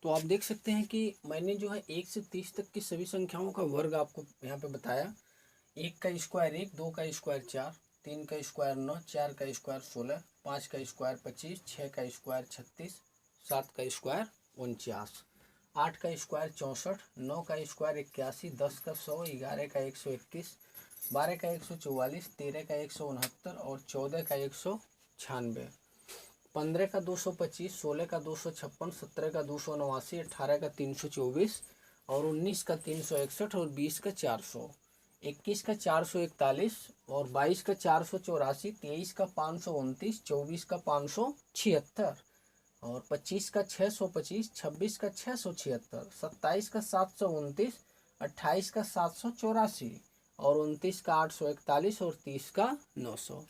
तो आप देख सकते हैं कि मैंने जो है 1 से 30 तक की सभी संख्याओं का वर्ग आपको यहाँ पे बताया। 1 का स्क्वायर 1, 2 का स्क्वायर 4, 3 का स्क्वायर 9, 4 का स्क्वायर 16, 5 का स्क्वायर 25, 6 का स्क्वायर 36, 7 का स्क्वायर 49, 8 का स्क्वायर 64, 9 का स्क्वायर 81, 10 का 100, 11 का 121, 12 का 144, 13 का 169 और 14 का 196, 15 का 225, 16 का 256, 17 का 289, 18 का 324 और 19 का 361 और 20 का 400, 21 का 441 और 22 का 484, 23 का 529, 24 का 576 और 25 का 625, 26 का 676, 27 का 729, 28 का 784 और 29 का 841 और 30 का 900।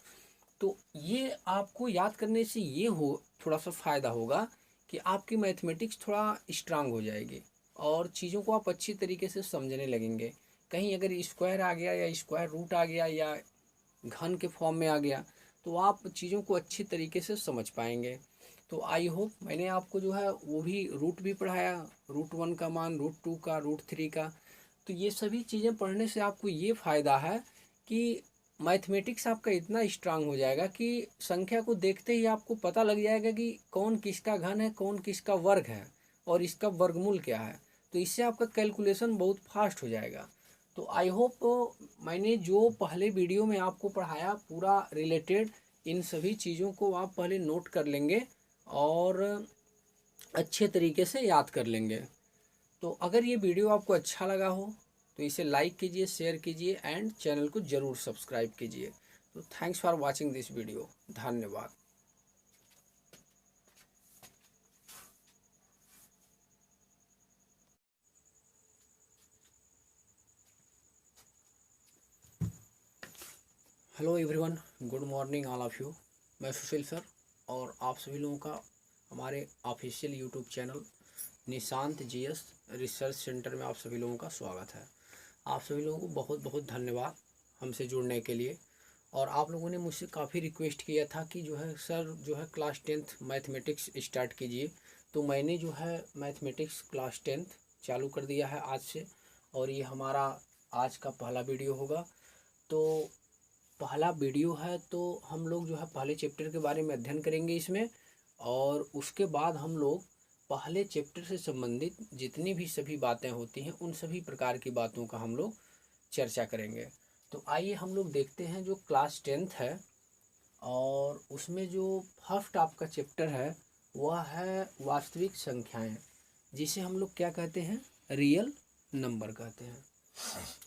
तो ये आपको याद करने से ये हो थोड़ा सा फ़ायदा होगा कि आपकी मैथमेटिक्स थोड़ा स्ट्रांग हो जाएगी और चीज़ों को आप अच्छी तरीके से समझने लगेंगे। कहीं अगर स्क्वायर आ गया या स्क्वायर रूट आ गया या घन के फॉर्म में आ गया तो आप चीज़ों को अच्छी तरीके से समझ पाएंगे। तो आई होप मैंने आपको जो है वो भी रूट भी पढ़ाया, √1 का मान, √2 का, √3 का। तो ये सभी चीज़ें पढ़ने से आपको ये फ़ायदा है कि मैथमेटिक्स आपका इतना स्ट्रांग हो जाएगा कि संख्या को देखते ही आपको पता लग जाएगा कि कौन किसका घन है, कौन किसका वर्ग है और इसका वर्गमूल क्या है। तो इससे आपका कैलकुलेशन बहुत फास्ट हो जाएगा। तो आई होप मैंने जो पहले वीडियो में आपको पढ़ाया पूरा रिलेटेड इन सभी चीज़ों को आप पहले नोट कर लेंगे और अच्छे तरीके से याद कर लेंगे। तो अगर ये वीडियो आपको अच्छा लगा हो तो इसे लाइक कीजिए, शेयर कीजिए एंड चैनल को ज़रूर सब्सक्राइब कीजिए। तो thanks for watching this video. धन्यवाद। Hello everyone, good morning all of you. मैं सुशील सर और आप सभी लोगों का हमारे official YouTube channel Nishant GS research centre में आप सभी लोगों का स्वागत है। आप सभी लोगों को बहुत बहुत धन्यवाद हमसे जुड़ने के लिए। और आप लोगों ने मुझसे काफ़ी रिक्वेस्ट किया था कि जो है सर जो है क्लास 10th मैथमेटिक्स स्टार्ट कीजिए। तो मैंने जो है मैथमेटिक्स क्लास 10th चालू कर दिया है आज से और ये हमारा आज का पहला वीडियो होगा। तो पहला वीडियो है तो हम लोग जो है पहले चैप्टर के बारे में अध्ययन करेंगे इसमें और उसके बाद हम लोग पहले चैप्टर से संबंधित जितनी भी सभी बातें होती हैं उन सभी प्रकार की बातों का हम लोग चर्चा करेंगे। तो आइए हम लोग देखते हैं जो क्लास 10th है और उसमें जो फर्स्ट आपका चैप्टर है वह है वास्तविक संख्याएं, जिसे हम लोग क्या कहते हैं, रियल नंबर कहते हैं।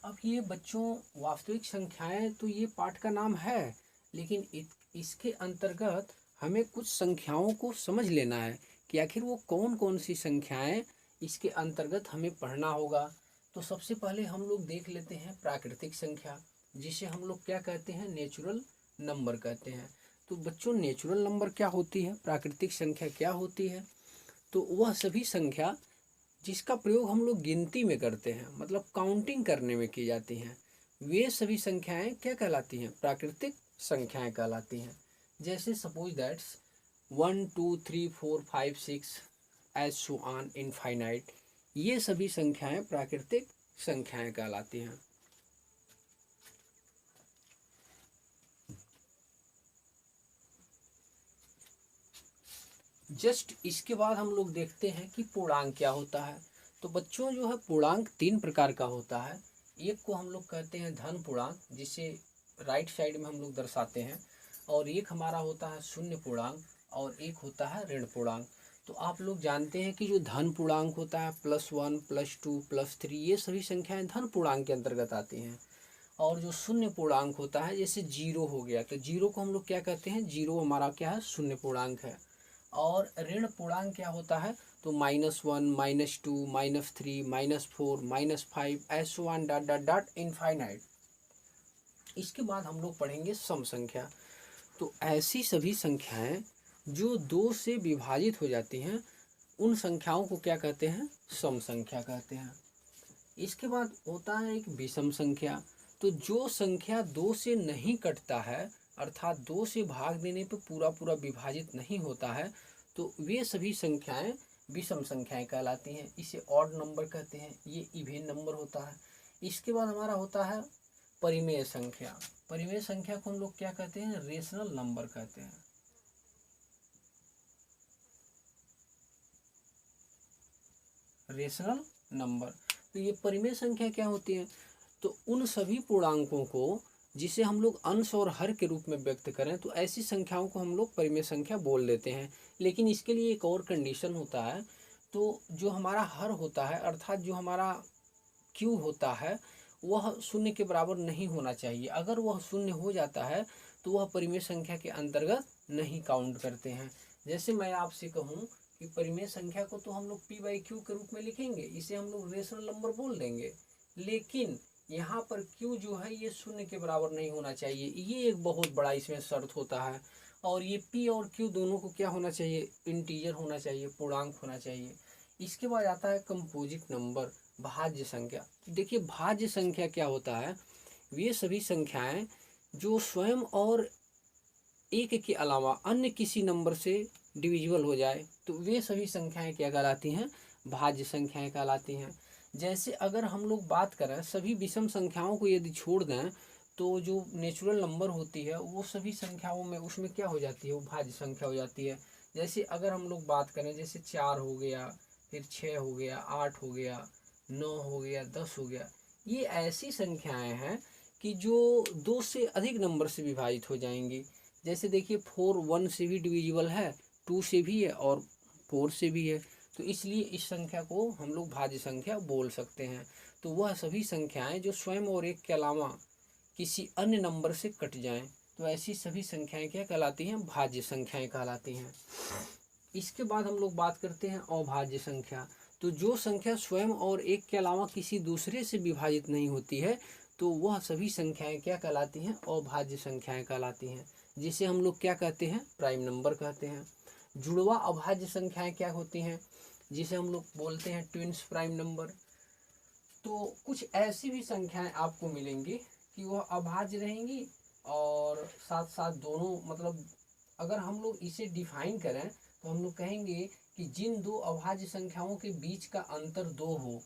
अब ये बच्चों वास्तविक संख्याएं तो ये पाठ का नाम है, लेकिन इसके अंतर्गत हमें कुछ संख्याओं को समझ लेना है कि आखिर वो कौन कौन सी संख्याएं इसके अंतर्गत हमें पढ़ना होगा। तो सबसे पहले हम लोग देख लेते हैं प्राकृतिक संख्या, जिसे हम लोग क्या कहते हैं, नेचुरल नंबर कहते हैं। तो बच्चों नेचुरल नंबर क्या होती है, प्राकृतिक संख्या क्या होती है? तो वह सभी संख्या जिसका प्रयोग हम लोग गिनती में करते हैं, मतलब काउंटिंग करने में की जाती हैं, वे सभी संख्याएं क्या कहलाती हैं, प्राकृतिक संख्याएं कहलाती हैं। जैसे suppose that's 1 2 3 4 5 6 as so on infinite, ये सभी संख्याएं प्राकृतिक संख्याएं कहलाती हैं। जस्ट इसके बाद हम लोग देखते हैं कि पूर्णांक क्या होता है। तो बच्चों जो है पूर्णांक 3 प्रकार का होता है। एक को हम लोग कहते हैं धन पूर्णांक, जिसे राइट साइड में हम लोग दर्शाते हैं, और एक हमारा होता है शून्य पूर्णांक और एक होता है ऋण पूर्णांक। तो आप लोग जानते हैं कि जो धन पूर्णांक होता है +1 +2 +3, ये सभी संख्याएं धन पूर्णांक के अंतर्गत आती हैं। और जो शून्य पूर्णांक होता है, जैसे जीरो हो गया, तो जीरो को हम लोग क्या कहते हैं, जीरो हमारा क्या है, शून्य पूर्णांक है। और ऋण पूर्णांक क्या होता है, तो -1 -2 -3 -4 -5 ऐसो one dot dot dot infinite. इसके बाद हम लोग पढ़ेंगे सम संख्या। तो ऐसी सभी संख्याएं जो 2 से विभाजित हो जाती हैं, उन संख्याओं को क्या कहते हैं, सम संख्या कहते हैं। इसके बाद होता है एक विषम संख्या। तो जो संख्या 2 से नहीं कटता है, अर्थात 2 से भाग देने पर पूरा पूरा विभाजित नहीं होता है, तो वे सभी संख्याएं विषम संख्याएं कहलाती हैं। इसे ऑड नंबर कहते हैं, ये इवेन नंबर होता है। इसके बाद हमारा होता है परिमेय संख्या। परिमेय संख्या को हम लोग क्या कहते हैं? रेशनल नंबर कहते हैं। Rational number. तो ये परिमेय संख्या क्या होती है? तो उन सभी पूर्णांकों को जिसे हम लोग अंश और हर के रूप में व्यक्त करें, तो ऐसी संख्याओं को हम लोग परिमेय संख्या बोल देते हैं। लेकिन इसके लिए एक और कंडीशन होता है। तो जो हमारा हर होता है, अर्थात जो हमारा क्यू होता है, वह शून्य के बराबर नहीं होना चाहिए। अगर वह शून्य हो जाता है तो वह परिमेय संख्या के अंतर्गत नहीं काउंट करते हैं। जैसे मैं आपसे कहूँ कि परिमेय संख्या को तो हम लोग पी बाई क्यू के रूप में लिखेंगे, इसे हम लोग रेशनल नंबर बोल देंगे, लेकिन यहाँ पर क्यू जो है ये शून्य के बराबर नहीं होना चाहिए। ये एक बहुत बड़ा इसमें शर्त होता है। और ये पी और क्यू दोनों को क्या होना चाहिए? इंटीजर होना चाहिए, पूर्णांक होना चाहिए। इसके बाद आता है कंपोजिट नंबर, भाज्य संख्या। देखिए भाज्य संख्या क्या होता है? वे सभी संख्याएं जो स्वयं और एक के अलावा अन्य किसी नंबर से डिविजिबल हो जाए, तो वे सभी संख्याएं क्या कहलाती हैं? भाज्य संख्याएं कहलाती हैं। जैसे अगर हम लोग बात करें सभी विषम संख्याओं को यदि छोड़ दें, तो जो नेचुरल नंबर होती है वो सभी संख्याओं में उसमें क्या हो जाती है? वो भाज्य संख्या हो जाती है। जैसे अगर हम लोग बात करें, जैसे 4 हो गया, फिर 6 हो गया, 8 हो गया, 9 हो गया, 10 हो गया, ये ऐसी संख्याएं हैं कि जो 2 से अधिक नंबर से विभाजित हो जाएंगी। जैसे देखिए 4 1 से भी डिविजिबल है, 2 से भी है और 4 से भी है। तो इसलिए इस संख्या को हम लोग भाज्य संख्या बोल सकते हैं। तो वह सभी संख्याएं जो स्वयं और एक के अलावा किसी अन्य नंबर से कट जाएं, तो ऐसी सभी संख्याएं क्या कहलाती हैं? भाज्य संख्याएं कहलाती हैं। इसके बाद हम लोग बात करते हैं अभाज्य संख्या। तो जो संख्या स्वयं और एक के अलावा किसी दूसरे से विभाजित नहीं होती है, तो वह सभी संख्याएं क्या कहलाती हैं? अभाज्य संख्याएं कहलाती हैं, जिसे हम लोग क्या कहते हैं? प्राइम नंबर कहते हैं। जुड़वा अभाज्य संख्याएं क्या होती हैं? जिसे हम लोग बोलते हैं ट्विन्स प्राइम नंबर। तो कुछ ऐसी भी संख्याएं आपको मिलेंगी कि वह अभाज्य रहेंगी और साथ साथ दोनों, मतलब अगर हम लोग इसे डिफाइन करें तो हम लोग कहेंगे कि जिन दो अभाज्य संख्याओं के बीच का अंतर 2 हो,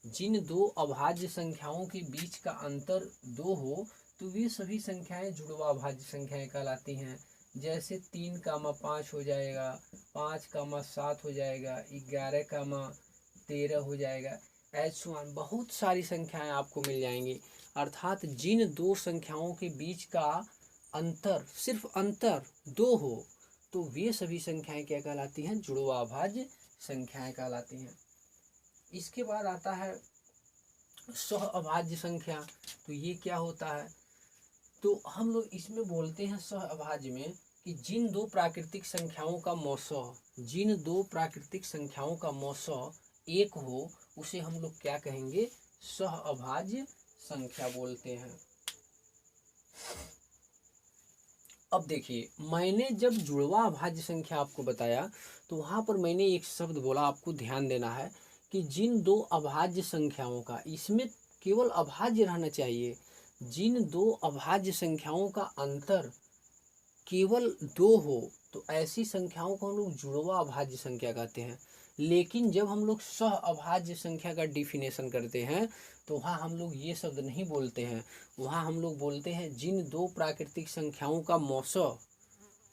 जिन दो अभाज्य संख्याओं के बीच का अंतर 2 हो, तो वे सभी संख्याएं जुड़वा अभाज्य संख्याएं कहलाती हैं। जैसे 3, 5 हो जाएगा, 5, 7 हो जाएगा, 11, 13 हो जाएगा। ऐसे बहुत सारी संख्याएं आपको मिल जाएंगी। अर्थात जिन दो संख्याओं के बीच का अंतर, सिर्फ अंतर 2 हो, तो वे सभी संख्याएं क्या कहलाती हैं? जुड़वा अभाज्य संख्याएं कहलाती हैं। इसके बाद आता है सह अभाज्य संख्या। तो ये क्या होता है? तो हम लोग इसमें बोलते हैं सह अभाज्य में कि जिन दो प्राकृतिक संख्याओं का मौसौ, जिन दो प्राकृतिक संख्याओं का मौसौ एक हो, उसे हम लोग क्या कहेंगे? सह अभाज्य संख्या बोलते हैं। अब देखिए, मैंने जब जुड़वा अभाज्य संख्या आपको बताया, तो वहाँ पर मैंने एक शब्द बोला, आपको ध्यान देना है कि जिन दो अभाज्य संख्याओं का, इसमें केवल अभाज्य रहना चाहिए, जिन दो अभाज्य संख्याओं का अंतर केवल 2 हो, तो ऐसी संख्याओं को हम लोग जुड़वा अभाज्य संख्या कहते हैं। लेकिन जब हम लोग सह अभाज्य संख्या का डिफिनेशन करते हैं, तो वहाँ हम लोग ये शब्द नहीं बोलते हैं। वहाँ हम लोग बोलते हैं जिन दो प्राकृतिक संख्याओं का मौसौ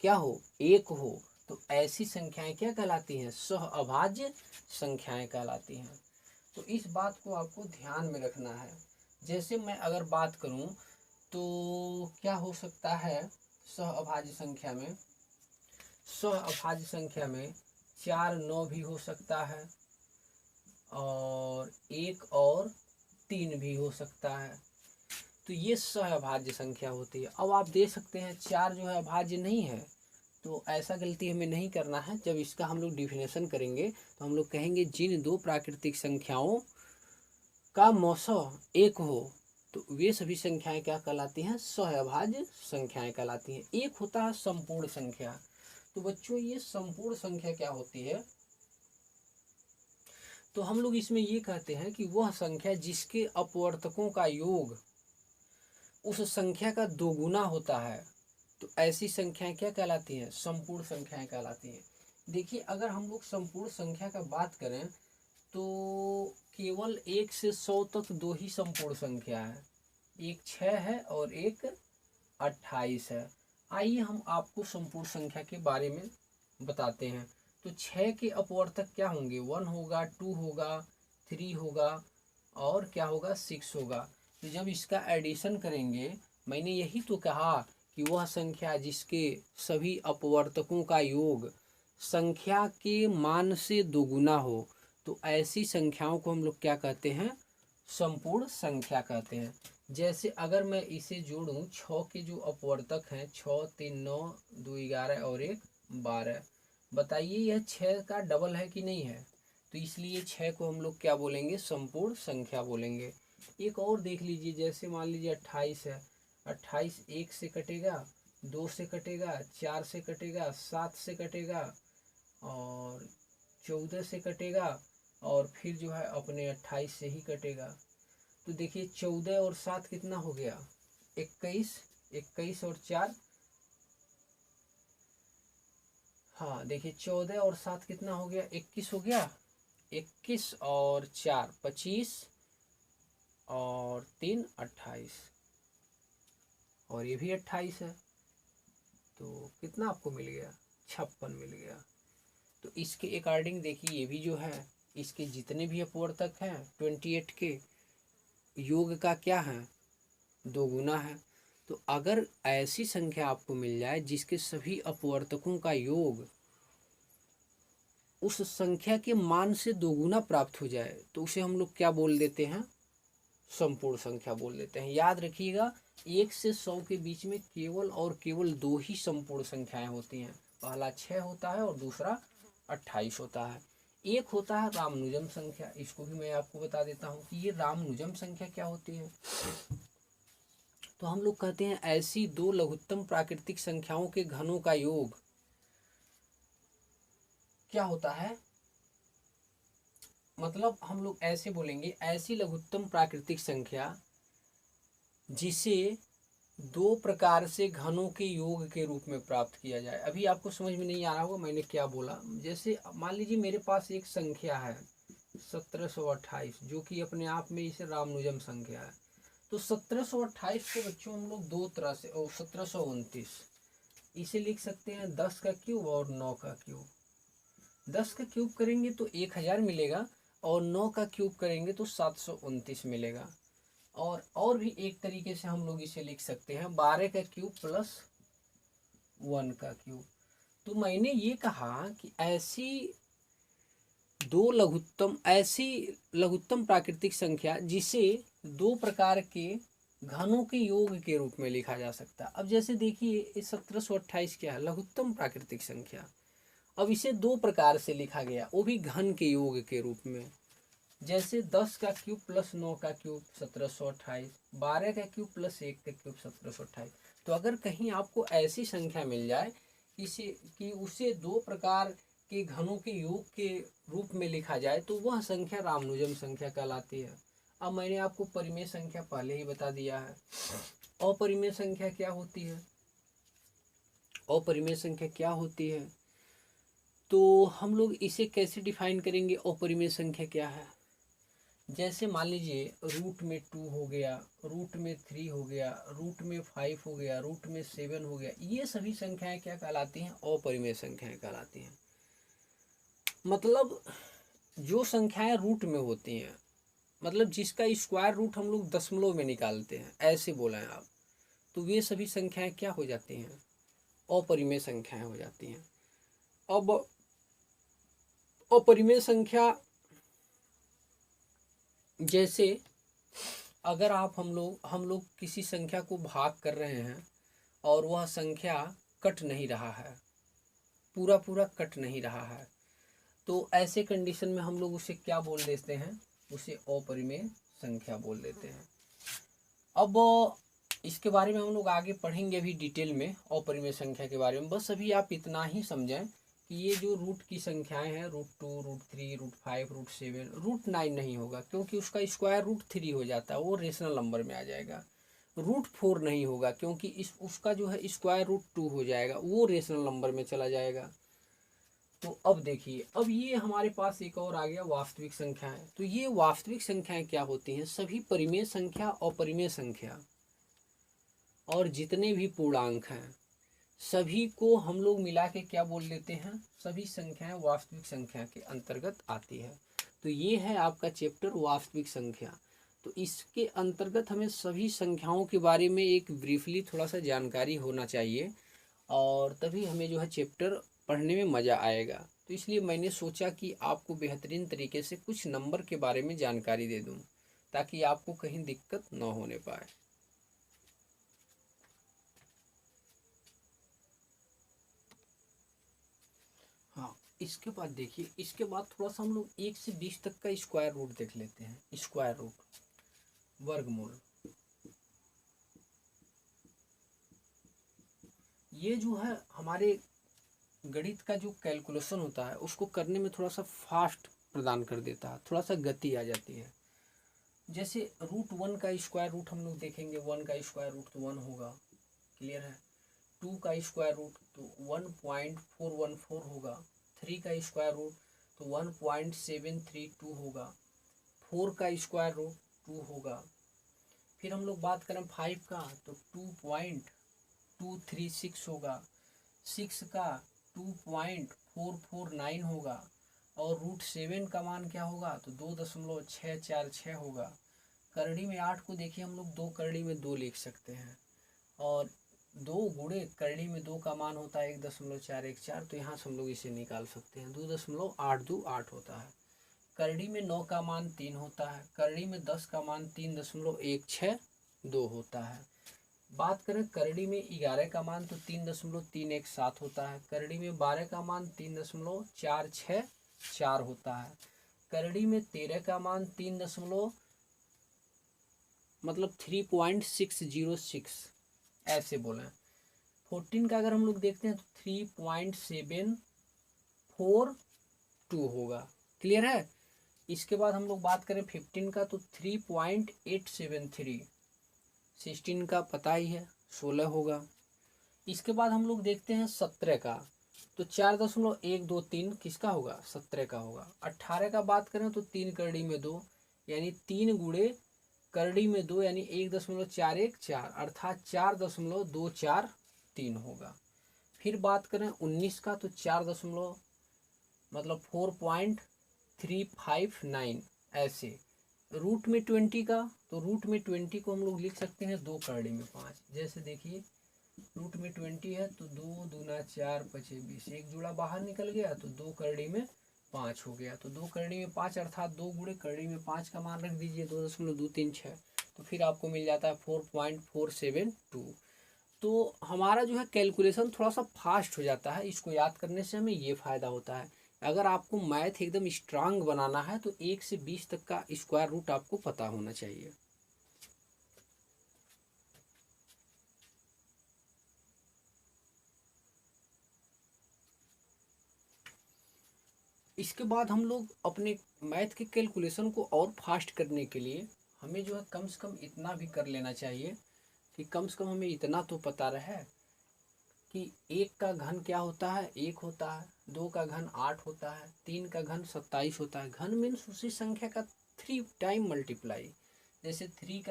क्या हो? एक हो, तो ऐसी संख्याएं क्या कहलाती हैं? सह अभाज्य संख्याएं कहलाती हैं। तो इस बात को आपको ध्यान में रखना है। जैसे मैं अगर बात करूं तो क्या हो सकता है सह अभाज्य संख्या में? सह अभाज्य संख्या में 4 9 भी हो सकता है और 1 और 3 भी हो सकता है। तो ये सह अभाज्य संख्या होती है। अब आप देख सकते हैं 4 जो है अभाज्य नहीं है, तो ऐसा गलती हमें नहीं करना है। जब इसका हम लोग डिफिनेशन करेंगे तो हम लोग कहेंगे जिन दो प्राकृतिक संख्याओं का मौसौ एक हो, तो वे सभी संख्याएं क्या कहलाती हैं? सह अभाज्य संख्याएं कहलाती हैं। एक होता है संपूर्ण संख्या। तो बच्चों ये संपूर्ण संख्या क्या होती है? तो हम लोग इसमें ये कहते हैं कि वह संख्या जिसके अपवर्तकों का योग उस संख्या का दोगुना होता है, तो ऐसी संख्याएं क्या कहलाती हैं? संपूर्ण संख्याएं कहलाती हैं। देखिए अगर हम लोग संपूर्ण संख्या का बात करें तो केवल 1 से 100 तक दो ही संपूर्ण संख्या है, एक 6 है और एक 28 है। आइए हम आपको संपूर्ण संख्या के बारे में बताते हैं। तो 6 के अपवर्तक क्या होंगे, 1 होगा, 2 होगा, 3 होगा और क्या होगा, 6 होगा। तो जब इसका एडिशन करेंगे, मैंने यही तो कहा कि वह संख्या जिसके सभी अपवर्तकों का योग संख्या के मान से दोगुना हो, तो ऐसी संख्याओं को हम लोग क्या कहते हैं, संपूर्ण संख्या कहते हैं। जैसे अगर मैं इसे जोड़ूं, 6 के जो अपवर्तक हैं 6, 3, 9, 2, 11 और 1, 12, बताइए यह 6 का डबल है कि नहीं है। तो इसलिए 6 को हम लोग क्या बोलेंगे, संपूर्ण संख्या बोलेंगे। एक और देख लीजिए, जैसे मान लीजिए 28 है, 28 1 से कटेगा, 2 से कटेगा, 4 से कटेगा, 7 से कटेगा और 14 से कटेगा और फिर जो है अपने 28 से ही कटेगा। तो देखिए 14 और 7 कितना हो गया, 21, 21 और 4, हाँ देखिए 14 और 7 कितना हो गया, 21 हो गया, 21 और 4 25 और 3 28 और ये भी 28 है। तो कितना आपको मिल गया, 56 मिल गया। तो इसके अकॉर्डिंग देखिए ये भी जो है, इसके जितने भी अपवर्तक हैं 28 के योग का क्या है, दोगुना है। तो अगर ऐसी संख्या आपको मिल जाए जिसके सभी अपवर्तकों का योग उस संख्या के मान से दोगुना प्राप्त हो जाए, तो उसे हम लोग क्या बोल देते हैं, संपूर्ण संख्या बोल देते हैं। याद रखिएगा 1 से 100 के बीच में केवल और केवल दो ही संपूर्ण संख्याएं होती हैं, पहला 6 होता है और दूसरा 28 होता है। एक होता है रामानुजन संख्या, इसको भी मैं आपको बता देता हूँ कि ये रामानुजन संख्या क्या होती है। तो हम लोग कहते हैं ऐसी दो लघुत्तम प्राकृतिक संख्याओं के घनों का योग क्या होता है, मतलब हम लोग ऐसे बोलेंगे, ऐसी लघुत्तम प्राकृतिक संख्या जिसे दो प्रकार से घनों के योग के रूप में प्राप्त किया जाए। अभी आपको समझ में नहीं आ रहा होगा मैंने क्या बोला। जैसे मान लीजिए मेरे पास एक संख्या है 1728, जो कि अपने आप में इसे रामानुजन संख्या है। तो 1728 को बच्चों हम लोग दो तरह से, और 1729 इसे लिख सकते हैं 10 का क्यूब और 9 का क्यूब। 10 का क्यूब करेंगे तो 1000 मिलेगा और 9 का क्यूब करेंगे तो 729 मिलेगा। और भी एक तरीके से हम लोग इसे लिख सकते हैं 12 का क्यूब प्लस 1 का क्यूब। तो मैंने ये कहा कि ऐसी लघुत्तम प्राकृतिक संख्या जिसे दो प्रकार के घनों के योग के रूप में लिखा जा सकता है। अब जैसे देखिए 1728 क्या है, लघुत्तम प्राकृतिक संख्या। अब इसे दो प्रकार से लिखा गया, वो भी घन के योग के रूप में। जैसे 10 का क्यूब प्लस 9 का क्यूब 1728, 12 का क्यूब प्लस 1 का क्यूब 1728। तो अगर कहीं आपको ऐसी संख्या मिल जाए कि उसे दो प्रकार के घनों के योग के रूप में लिखा जाए, तो वह संख्या रामानुजन संख्या कहलाती है। अब मैंने आपको परिमेय संख्या पहले ही बता दिया है। अपरिमेय संख्या क्या होती है, अपरिमेय संख्या क्या होती है, तो हम लोग इसे कैसे डिफाइन करेंगे, अपरिमेय संख्या क्या है। जैसे मान लीजिए रूट में 2 हो गया, रूट में 3 हो गया, रूट में 5 हो गया, रूट में 7 हो गया, ये सभी संख्याएं क्या कहलाती हैं, अपरिमेय संख्याएं कहलाती हैं। मतलब जो संख्याएं रूट में होती हैं, मतलब जिसका स्क्वायर रूट हम लोग दशमलव में निकालते हैं, ऐसे बोला है आप, तो वे सभी संख्याएं क्या हो जाती हैं, अपरिमेय संख्याएं हो जाती हैं। अब अपरिमेय संख्या जैसे अगर आप हम लोग किसी संख्या को भाग कर रहे हैं और वह संख्या कट नहीं रहा है, पूरा पूरा कट नहीं रहा है, तो ऐसे कंडीशन में हम लोग उसे क्या बोल देते हैं, उसे अपरिमेय संख्या बोल देते हैं। अब इसके बारे में हम लोग आगे पढ़ेंगे अभी डिटेल में अपरिमेय संख्या के बारे में। बस अभी आप इतना ही समझें कि ये जो रूट की संख्याएं हैं, √2, √3, √5, √7, √9 नहीं होगा क्योंकि उसका स्क्वायर √3 हो जाता है, वो रेशनल नंबर में आ जाएगा। √4 नहीं होगा क्योंकि उसका जो है स्क्वायर √2 हो जाएगा, वो रेशनल नंबर में चला जाएगा। तो अब देखिए, अब ये हमारे पास एक और आ गया वास्तविक संख्याएं। तो ये वास्तविक संख्याएं क्या होती हैं? सभी परिमेय संख्या, अपरिमेय संख्या और जितने भी पूर्णांक हैं सभी को हम लोग मिला के क्या बोल देते हैं? सभी संख्याएं वास्तविक संख्या के अंतर्गत आती है। तो ये है आपका चैप्टर वास्तविक संख्या। तो इसके अंतर्गत हमें सभी संख्याओं के बारे में एक ब्रीफली थोड़ा सा जानकारी होना चाहिए, और तभी हमें जो है चैप्टर पढ़ने में मज़ा आएगा। तो इसलिए मैंने सोचा कि आपको बेहतरीन तरीके से कुछ नंबर के बारे में जानकारी दे दूं, ताकि आपको कहीं दिक्कत न होने पाए। हाँ, इसके बाद देखिए, इसके बाद थोड़ा सा हम लोग 1 से 20 तक का स्क्वायर रूट देख लेते हैं। स्क्वायर रूट, वर्गमूल, ये जो है हमारे गणित का जो कैलकुलेशन होता है उसको करने में थोड़ा सा फास्ट प्रदान कर देता है, थोड़ा सा गति आ जाती है। जैसे √1 का स्क्वायर रूट हम लोग देखेंगे, 1 का स्क्वायर रूट तो 1 होगा, क्लियर है। 2 का स्क्वायर रूट तो 1.414 होगा। 3 का स्क्वायर रूट तो 1.732 होगा। 4 का स्क्वायर रूट 2 होगा। फिर हम लोग बात करें 5 का तो 2.236 होगा। 6 का 2.449 होगा। और √7 का मान क्या होगा? तो 2.646 होगा। करड़ी में 8 को देखिए, हम लोग 2 करड़ी में 2 लिख सकते हैं, और 2 गुणे करड़ी में 2 का मान होता है 1.414, तो यहाँ से हम लोग इसे निकाल सकते हैं। 2.828 होता है। करड़ी में 9 का मान 3 होता है। करड़ी में 10 का मान 3.162 होता है। बात करें करड़ी में 11 का मान तो 3.317 होता है। करड़ी में 12 का मान 3.464 होता है। करड़ी में 13 का मान 3.606 ऐसे बोले। 14 का अगर हम लोग देखते हैं तो 3.742 होगा, क्लियर है। इसके बाद हम लोग बात करें 15 का तो 3.873। 16 का पता ही है 16 होगा। इसके बाद हम लोग देखते हैं 17 का तो 4.123 किसका होगा? 17 का होगा। 18 का बात करें तो 3 करड़ी में 2, यानी 3 गुणे करड़ी में 2 यानी 1.414 अर्थात 4.243 होगा। फिर बात करें 19 का तो 4.359 ऐसे। रूट में 20 का तो रूट में 20 को हम लोग लिख सकते हैं 2 करड़ी में 5। जैसे देखिए, रूट में 20 है तो 2 दूना 4 पचे 20, एक जुड़ा बाहर निकल गया तो 2 करड़ी में 5 हो गया। तो 2 करड़ी में 5 अर्थात 2 गुणे करड़ी में 5 का मान रख दीजिए 2.236, तो फिर आपको मिल जाता है 4.472। तो हमारा जो है कैलकुलेशन थोड़ा सा फास्ट हो जाता है। इसको याद करने से हमें ये फ़ायदा होता है। अगर आपको मैथ एकदम स्ट्रांग बनाना है तो 1 से 20 तक का स्क्वायर रूट आपको पता होना चाहिए। इसके बाद हम लोग अपने मैथ के कैलकुलेशन को और फास्ट करने के लिए हमें जो है कम से कम इतना भी कर लेना चाहिए कि कम से कम हमें इतना तो पता रहे कि 1 का घन क्या होता है? 1 होता है। 2 का घन 8 होता है। 3 का घन 27 होता है। घन मीन्स उसी संख्या का 3 टाइम मल्टीप्लाई। जैसे 3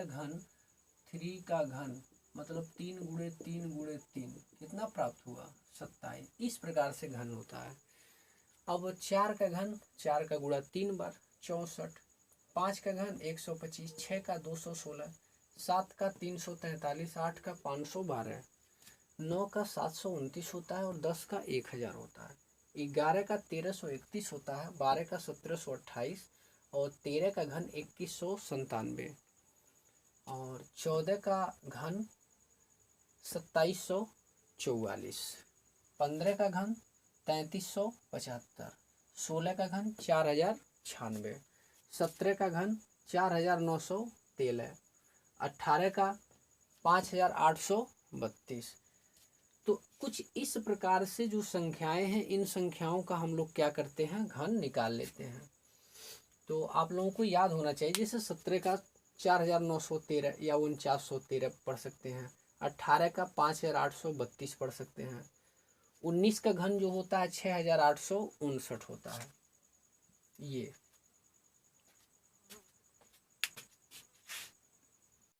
का घन मतलब 3 गुणे 3 गुणे 3 कितना प्राप्त हुआ? 27। इस प्रकार से घन होता है। अब 4 का घन, 4 का गुणा 3 बार 64। 5 का घन 125। 6 का 216। 7 का 343। 8 का 512। 9 का 729 होता है और 10 का 1000 होता है। 11 का 1331 होता है। 12 का 1728 और 13 का घन 2197 और 14 का घन 2744। 15 का घन 3375। 16 का घन 4096। 17 का घन 4913। 18 का 5832। तो कुछ इस प्रकार से जो संख्याएं हैं, इन संख्याओं का हम लोग क्या करते हैं? घन निकाल लेते हैं। तो आप लोगों को याद होना चाहिए, जैसे 17 का 4913 या 4913 पढ़ सकते हैं। 18 का 5832 पढ़ सकते हैं। 19 का घन जो होता है 6859 होता है। ये